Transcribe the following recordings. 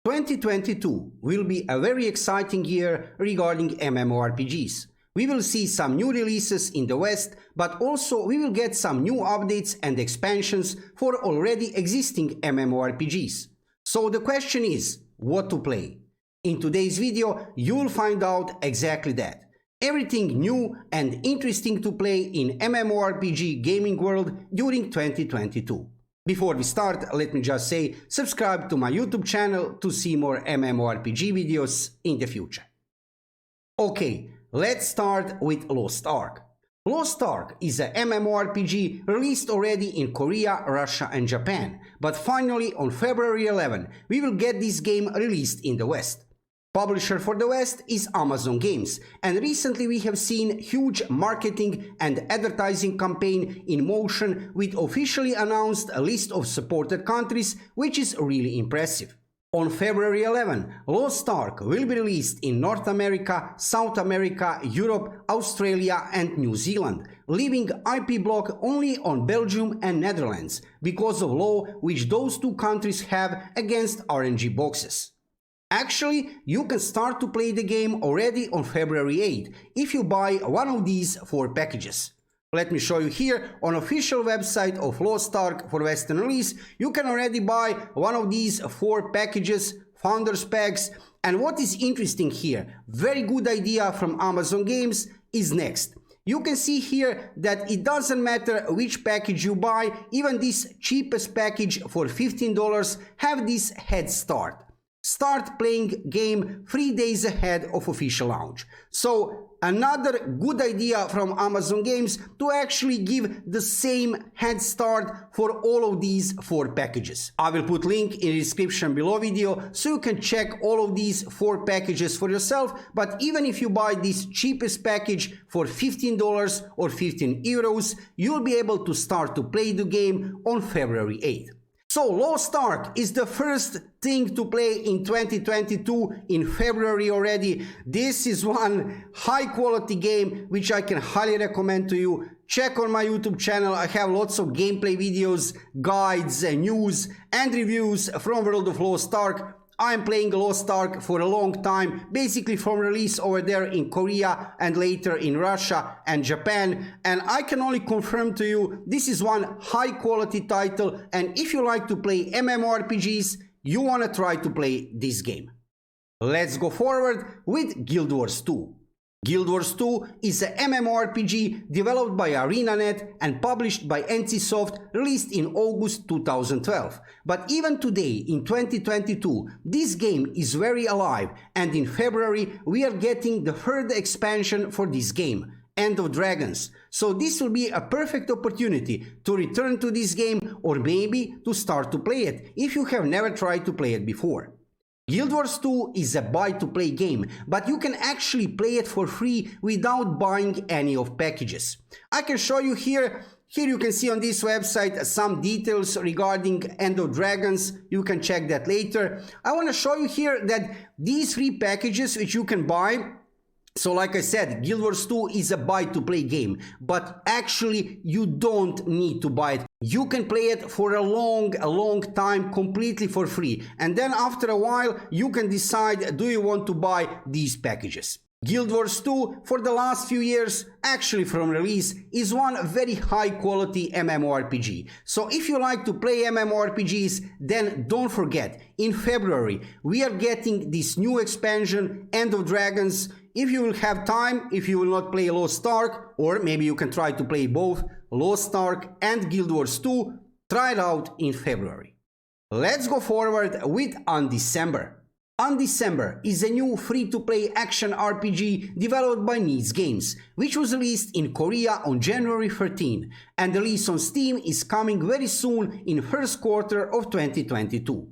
2022 will be a very exciting year regarding MMORPGs. We will see some new releases in the West, but also we will get some new updates and expansions for already existing MMORPGs. So the question is, what to play? In today's video, you will find out exactly that. Everything new and interesting to play in MMORPG gaming world during 2022. Before we start, let me just say, subscribe to my YouTube channel to see more MMORPG videos in the future. Okay, let's start with Lost Ark. Lost Ark is a MMORPG released already in Korea, Russia and Japan, but finally on February 11 we will get this game released in the West. Publisher for the West is Amazon Games, and recently we have seen huge marketing and advertising campaign in motion with officially announced a list of supported countries, which is really impressive. On February 11, Lost Ark will be released in North America, South America, Europe, Australia and New Zealand, leaving IP block only on Belgium and Netherlands because of law which those two countries have against RNG boxes. Actually, you can start to play the game already on February 8 if you buy one of these 4 packages. Let me show you here on official website of Lost Ark for Western release. You can already buy one of these 4 packages, Founders Packs, and what is interesting here, very good idea from Amazon Games, is next. You can see here that it doesn't matter which package you buy, even this cheapest package for $15 have this head start. Start playing game 3 days ahead of official launch. So another good idea from Amazon Games to actually give the same head start for all of these 4 packages. I will put link in the description below video so you can check all of these 4 packages for yourself, but even if you buy this cheapest package for $15 or 15 euros, you'll be able to start to play the game on February 8th. So Lost Ark is the first thing to play in 2022 in February already. This is one high quality game which I can highly recommend to you. Check on my YouTube channel, I have lots of gameplay videos, guides, news and reviews from World of Lost Ark. I'm playing Lost Ark for a long time, basically from release over there in Korea and later in Russia and Japan, and I can only confirm to you this is one high quality title, and if you like to play MMORPGs, you wanna try to play this game. Let's go forward with Guild Wars 2. Guild Wars 2 is a MMORPG developed by ArenaNet and published by NCSoft, released in August 2012. But even today, in 2022, this game is very alive, and in February we are getting the third expansion for this game, End of Dragons. So this will be a perfect opportunity to return to this game or maybe to start to play it if you have never tried to play it before. Guild Wars 2 is a buy-to-play game, but you can actually play it for free without buying any of packages. I can show you here. Here you can see on this website some details regarding End of Dragons. You can check that later. I want to show you here that these 3 packages which you can buy. So like I said, Guild Wars 2 is a buy-to-play game, but actually you don't need to buy it. You can play it for a long time completely for free, and then after a while you can decide, do you want to buy these packages. Guild Wars 2 for the last few years, actually from release, is one very high quality MMORPG. So if you like to play MMORPGs, then don't forget, in February we are getting this new expansion, End of Dragons. If you will have time, if you will not play Lost Ark, or maybe you can try to play both Lost Ark and Guild Wars 2, try it out in February. Let's go forward with Undecember. Undecember is a new free-to-play action RPG developed by Needs Games, which was released in Korea on January 13, and the release on Steam is coming very soon in first quarter of 2022.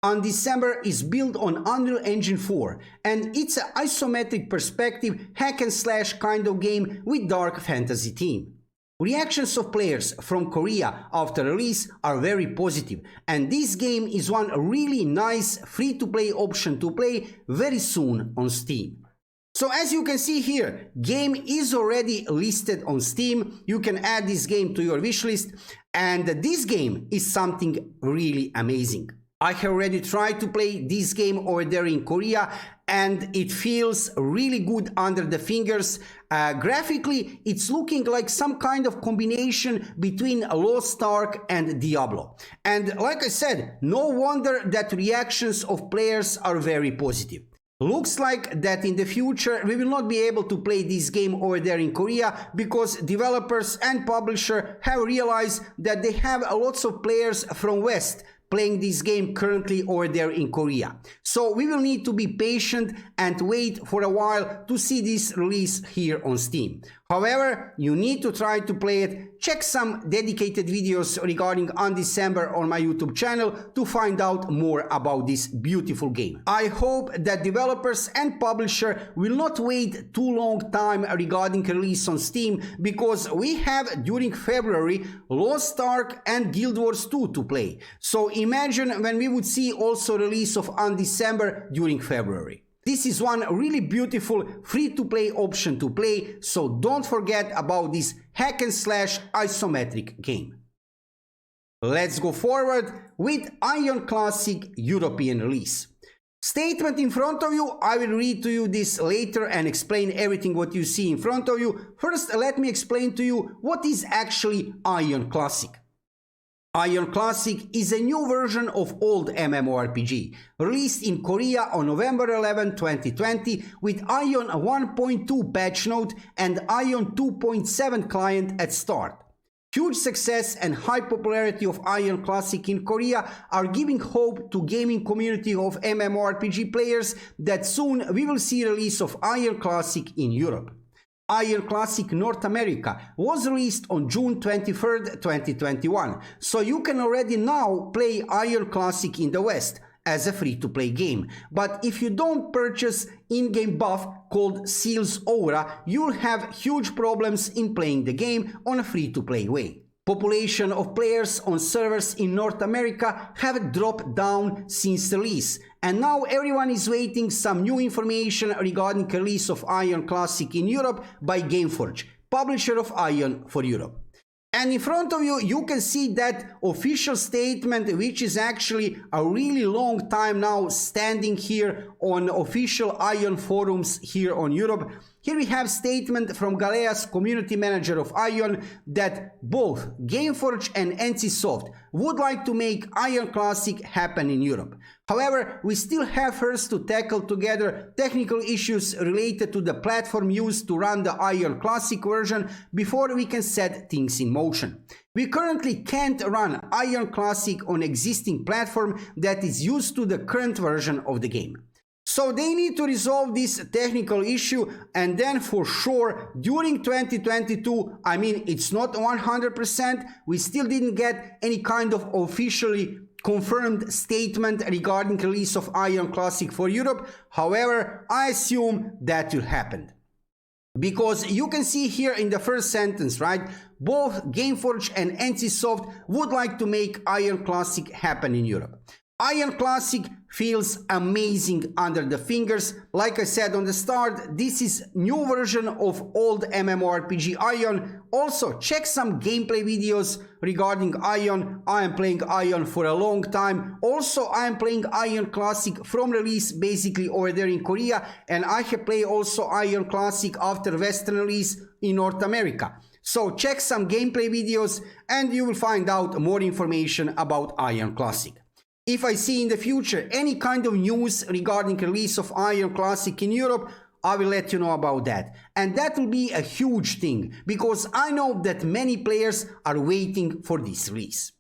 Undecember is built on Unreal Engine 4, and it's an isometric perspective hack-and-slash kind of game with dark fantasy theme. Reactions of players from Korea after release are very positive, and this game is one really nice free-to-play option to play very soon on Steam. So as you can see here, game is already listed on Steam. You can add this game to your wishlist, and this game is something really amazing. I have already tried to play this game over there in Korea and it feels really good under the fingers. Graphically, it's looking like some kind of combination between Lost Ark and Diablo. And like I said, no wonder that reactions of players are very positive. Looks like that in the future we will not be able to play this game over there in Korea because developers and publisher have realized that they have lots of players from West playing this game currently over there in Korea. So we will need to be patient and wait for a while to see this release here on Steam. However, you need to try to play it. Check some dedicated videos regarding Undecember on my YouTube channel to find out more about this beautiful game. I hope that developers and publisher will not wait too long time regarding release on Steam because we have during February Lost Ark and Guild Wars 2 to play. So imagine when we would see also release of Undecember during February. This is one really beautiful free-to-play option to play, so don't forget about this hack and slash isometric game. Let's go forward with Aion Classic European release. Statement in front of you, I will read to you this later and explain everything what you see in front of you. First, let me explain to you what is actually Aion Classic. Aion Classic is a new version of old MMORPG, released in Korea on November 11, 2020 with Aion 1.2 patch note and Aion 2.7 client at start. Huge success and high popularity of Aion Classic in Korea are giving hope to gaming community of MMORPG players that soon we will see release of Aion Classic in Europe. Aion Classic North America was released on June 23rd, 2021, so you can already now play Aion Classic in the West as a free-to-play game. But if you don't purchase in-game buff called Seal's Aura, you'll have huge problems in playing the game on a free-to-play way. Population of players on servers in North America have dropped down since release, and now everyone is waiting some new information regarding release of Aion Classic in Europe by Gameforge, publisher of Aion for Europe. And in front of you, you can see that official statement, which is actually a really long time now standing here on official Aion forums here on Europe. Here we have statement from Galea's community manager of Aion that both Gameforge and NCSoft would like to make Aion Classic happen in Europe. However, we still have first to tackle together technical issues related to the platform used to run the Aion Classic version before we can set things in motion. We currently can't run Aion Classic on existing platform that is used to the current version of the game. So they need to resolve this technical issue, and then for sure during 2022, I mean it's not 100%, we still didn't get any kind of officially confirmed statement regarding release of Aion Classic for Europe. However, I assume that will happen. Because you can see here in the first sentence, right, both Gameforge and NCSoft would like to make Aion Classic happen in Europe. Aion Classic feels amazing under the fingers. Like I said on the start, this is new version of old MMORPG Aion. Also, check some gameplay videos regarding Aion. I am playing Aion for a long time. Also, I am playing Aion Classic from release basically over there in Korea, and I have played also Aion Classic after Western release in North America. So check some gameplay videos and you will find out more information about Aion Classic. If I see in the future any kind of news regarding release of Aion Classic in Europe, I will let you know about that. And that will be a huge thing, because I know that many players are waiting for this release.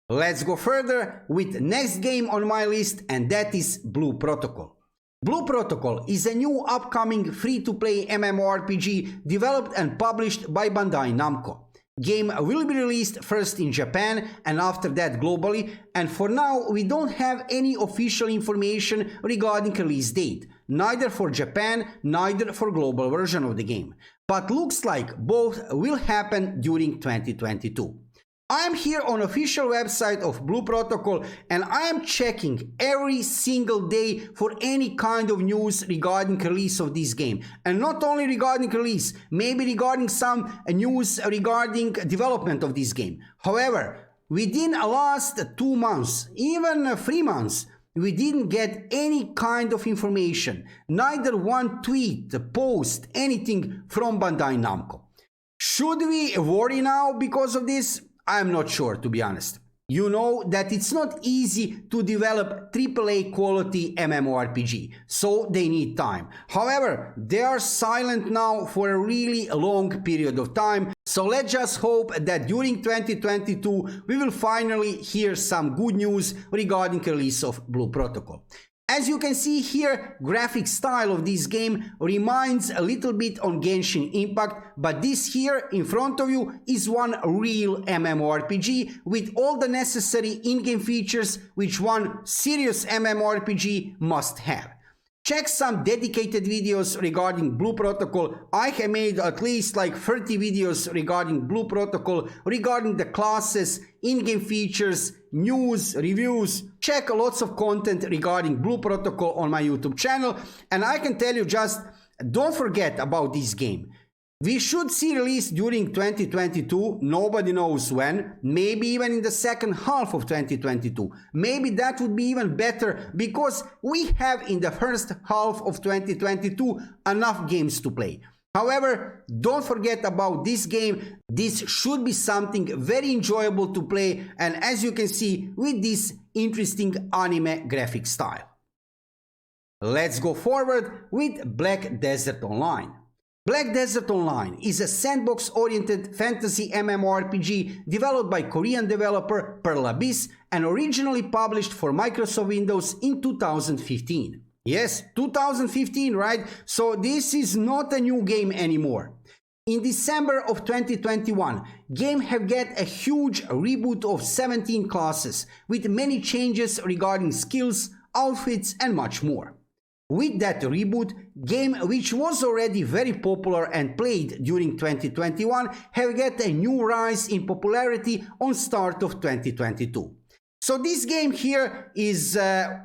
Let's go further with next game on my list, and that is Blue Protocol. Blue Protocol is a new upcoming free-to-play MMORPG developed and published by Bandai Namco. Game will be released first in Japan and after that globally, and for now we don't have any official information regarding release date, neither for Japan, neither for global version of the game. But looks like both will happen during 2022. I am here on official website of Blue Protocol and I am checking every single day for any kind of news regarding release of this game. And not only regarding release, maybe regarding some news regarding development of this game. However, within the last 2 months, even 3 months, we didn't get any kind of information, neither one tweet, post, anything from Bandai Namco. Should we worry now because of this? I'm not sure, to be honest. You know that it's not easy to develop AAA quality MMORPG, so they need time. However, they are silent now for a really long period of time, so let's just hope that during 2022 we will finally hear some good news regarding the release of Blue Protocol. As you can see here, graphic style of this game reminds a little bit on Genshin Impact, but this here in front of you is one real MMORPG with all the necessary in-game features which one serious MMORPG must have. Check some dedicated videos regarding Blue Protocol. I have made at least like 30 videos regarding Blue Protocol, regarding the classes, in-game features, news, reviews. Check lots of content regarding Blue Protocol on my YouTube channel, and I can tell you just don't forget about this game. We should see release during 2022, nobody knows when, maybe even in the second half of 2022. Maybe that would be even better because we have in the first half of 2022 enough games to play. However, don't forget about this game. This should be something very enjoyable to play, and as you can see, with this interesting anime graphic style. Let's go forward with Black Desert Online. Black Desert Online is a sandbox-oriented fantasy MMORPG developed by Korean developer Pearl Abyss and originally published for Microsoft Windows in 2015. Yes, 2015, right? So this is not a new game anymore. In December of 2021, game have get a huge reboot of 17 classes with many changes regarding skills, outfits and much more. With that reboot, game which was already very popular and played during 2021 have get a new rise in popularity on start of 2022. So this game here is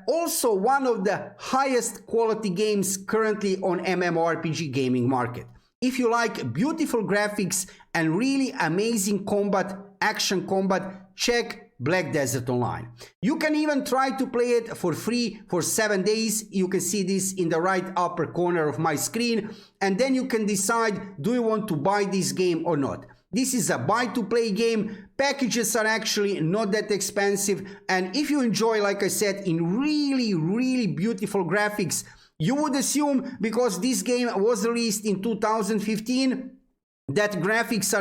also one of the highest quality games currently on MMORPG gaming market. If you like beautiful graphics and really amazing combat, action combat, check Black Desert Online. You can even try to play it for free for 7 days. You can see this in the right upper corner of my screen, and then you can decide, do you want to buy this game or not. This is a buy to play game. Packages are actually not that expensive, and if you enjoy, like I said, in really beautiful graphics, you would assume because this game was released in 2015 that graphics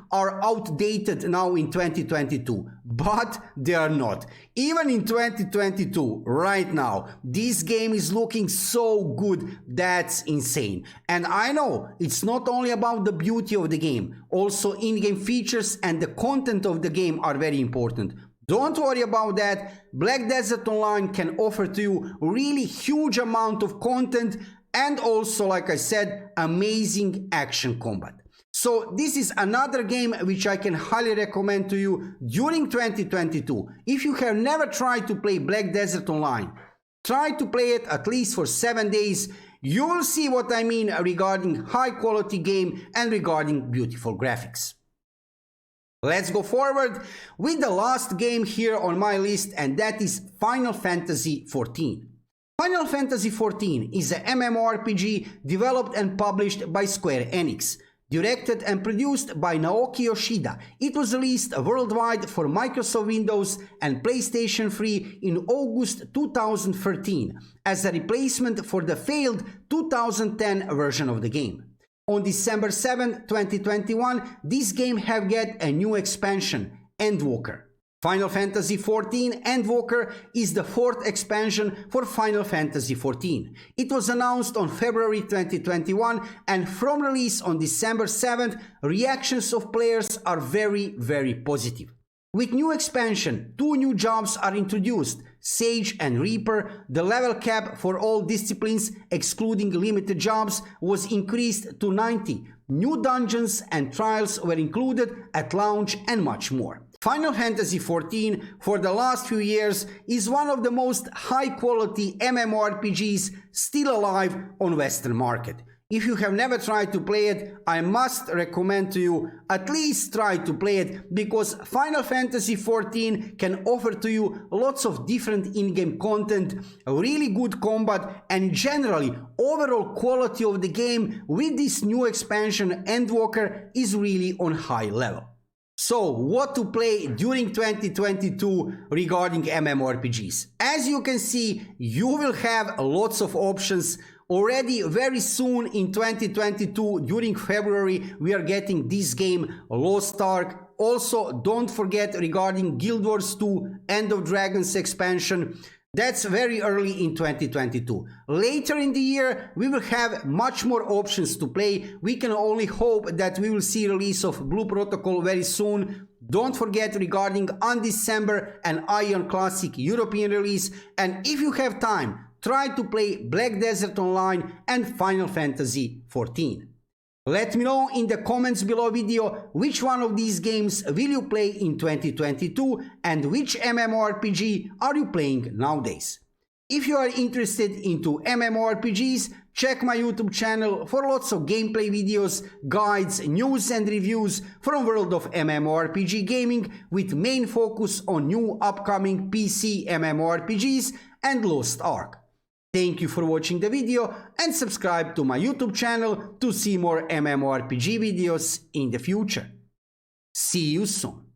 are outdated now in 2022, but they are not. Even in 2022, right now, this game is looking so good, that's insane. And I know it's not only about the beauty of the game, also in-game features and the content of the game are very important. Don't worry about that. Black Desert Online can offer to you really huge amount of content and also, like I said, amazing action combat. So this is another game which I can highly recommend to you during 2022. If you have never tried to play Black Desert Online, try to play it at least for 7 days. You will see what I mean regarding high quality game and regarding beautiful graphics. Let's go forward with the last game here on my list, and that is Final Fantasy XIV. Final Fantasy XIV is a MMORPG developed and published by Square Enix. Directed and produced by Naoki Yoshida, it was released worldwide for Microsoft Windows and PlayStation 3 in August 2013 as a replacement for the failed 2010 version of the game. On December 7, 2021, this game have get a new expansion, Endwalker. Final Fantasy XIV Endwalker is the 4th expansion for Final Fantasy XIV. It was announced on February 2021, and from release on December 7th, reactions of players are very positive. With new expansion, 2 new jobs are introduced, Sage and Reaper. The level cap for all disciplines, excluding limited jobs, was increased to 90. New dungeons and trials were included at launch and much more. Final Fantasy XIV for the last few years is one of the most high quality MMORPGs still alive on Western market. If you have never tried to play it, I must recommend to you at least try to play it, because Final Fantasy XIV can offer to you lots of different in-game content, really good combat, and generally overall quality of the game with this new expansion Endwalker is really on high level. So, what to play during 2022 regarding MMORPGs? As you can see, you will have lots of options. Already very soon in 2022, during February, we are getting this game, Lost Ark. Also, don't forget regarding Guild Wars 2 End of Dragons expansion. That's very early in 2022. Later in the year, we will have much more options to play. We can only hope that we will see release of Blue Protocol very soon. Don't forget regarding Undecember and Aion Classic European release. And if you have time, try to play Black Desert Online and Final Fantasy XIV. Let me know in the comments below video which one of these games will you play in 2022 and which MMORPG are you playing nowadays. If you are interested into MMORPGs, check my YouTube channel for lots of gameplay videos, guides, news and reviews from world of MMORPG gaming, with main focus on new upcoming PC MMORPGs and Lost Ark. Thank you for watching the video and subscribe to my YouTube channel to see more MMORPG videos in the future. See you soon.